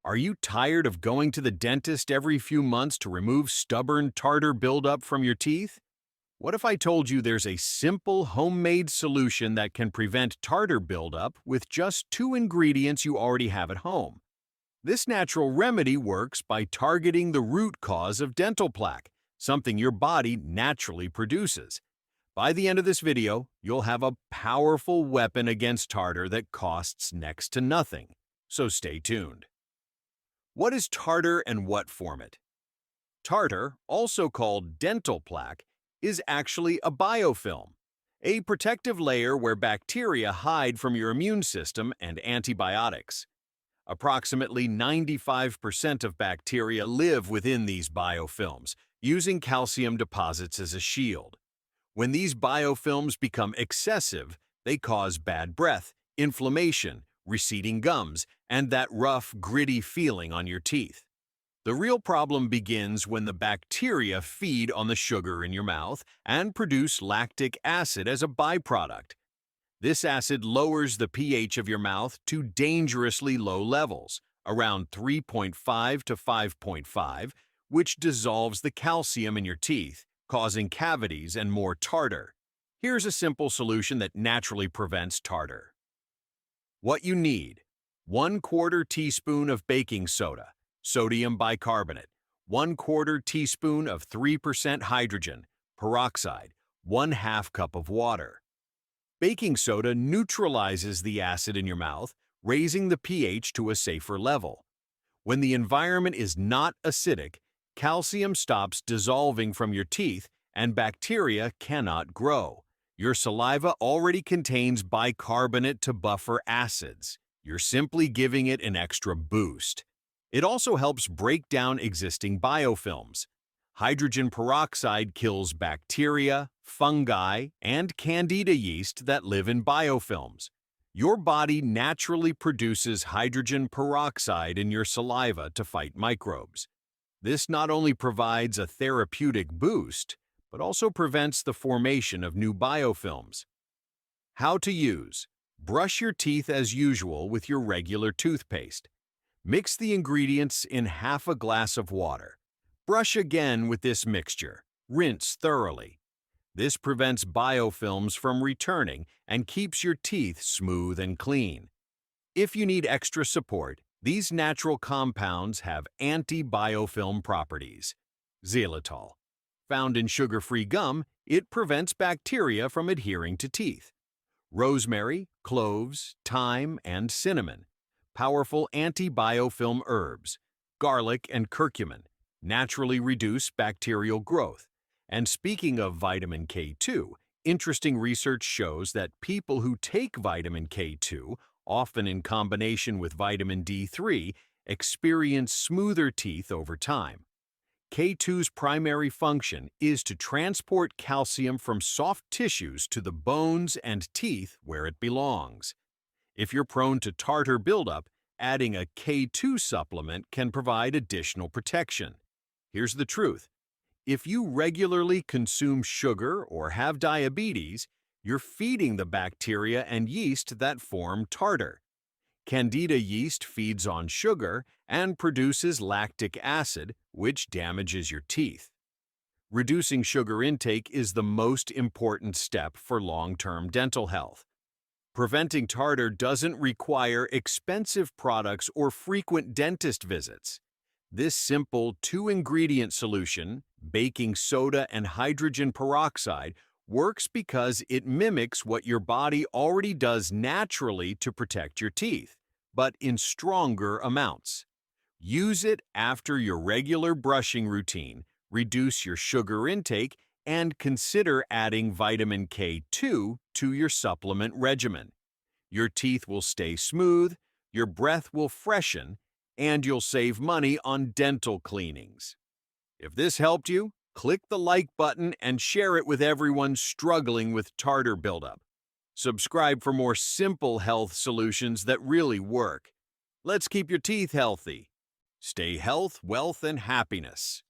Are you tired of going to the dentist every few months to remove stubborn tartar buildup from your teeth? What if I told you there's a simple homemade solution that can prevent tartar buildup with just two ingredients you already have at home? This natural remedy works by targeting the root cause of dental plaque, something your body naturally produces. By the end of this video, you'll have a powerful weapon against tartar that costs next to nothing. So stay tuned. What is tartar and what form it? Tartar, also called dental plaque, is actually a biofilm, a protective layer where bacteria hide from your immune system and antibiotics. Approximately 95% of bacteria live within these biofilms, using calcium deposits as a shield. When these biofilms become excessive, they cause bad breath, inflammation, receding gums, and that rough, gritty feeling on your teeth. The real problem begins when the bacteria feed on the sugar in your mouth and produce lactic acid as a byproduct. This acid lowers the pH of your mouth to dangerously low levels, around 3.5 to 5.5, which dissolves the calcium in your teeth, causing cavities and more tartar. Here's a simple solution that naturally prevents tartar. What you need: 1/4 teaspoon of baking soda, sodium bicarbonate, 1/4 teaspoon of 3% hydrogen peroxide, 1/2 cup of water. Baking soda neutralizes the acid in your mouth, raising the pH to a safer level. When the environment is not acidic, calcium stops dissolving from your teeth and bacteria cannot grow. Your saliva already contains bicarbonate to buffer acids. You're simply giving it an extra boost. It also helps break down existing biofilms. Hydrogen peroxide kills bacteria, fungi, and candida yeast that live in biofilms. Your body naturally produces hydrogen peroxide in your saliva to fight microbes. This not only provides a therapeutic boost, but also prevents the formation of new biofilms. How to use: brush your teeth as usual with your regular toothpaste. Mix the ingredients in half a glass of water. Brush again with this mixture. Rinse thoroughly. This prevents biofilms from returning and keeps your teeth smooth and clean. If you need extra support, these natural compounds have anti-biofilm properties. Xylitol. Found in sugar-free gum, it prevents bacteria from adhering to teeth. Rosemary, cloves, thyme, and cinnamon. Powerful anti-biofilm herbs. Garlic and curcumin naturally reduce bacterial growth. And speaking of vitamin K2, interesting research shows that people who take vitamin K2, often in combination with vitamin D3, experience smoother teeth over time. K2's primary function is to transport calcium from soft tissues to the bones and teeth where it belongs. If you're prone to tartar buildup, adding a K2 supplement can provide additional protection. Here's the truth: if you regularly consume sugar or have diabetes, you're feeding the bacteria and yeast that form tartar. Candida yeast feeds on sugar and produces lactic acid, which damages your teeth. Reducing sugar intake is the most important step for long-term dental health. Preventing tartar doesn't require expensive products or frequent dentist visits. This simple two-ingredient solution, baking soda and hydrogen peroxide, works because it mimics what your body already does naturally to protect your teeth, but in stronger amounts. Use it after your regular brushing routine, reduce your sugar intake, and consider adding vitamin K2 to your supplement regimen. Your teeth will stay smooth, your breath will freshen, and you'll save money on dental cleanings. If this helped you, click the like button and share it with everyone struggling with tartar buildup. Subscribe for more simple health solutions that really work. Let's keep your teeth healthy. Stay health, wealth, and happiness.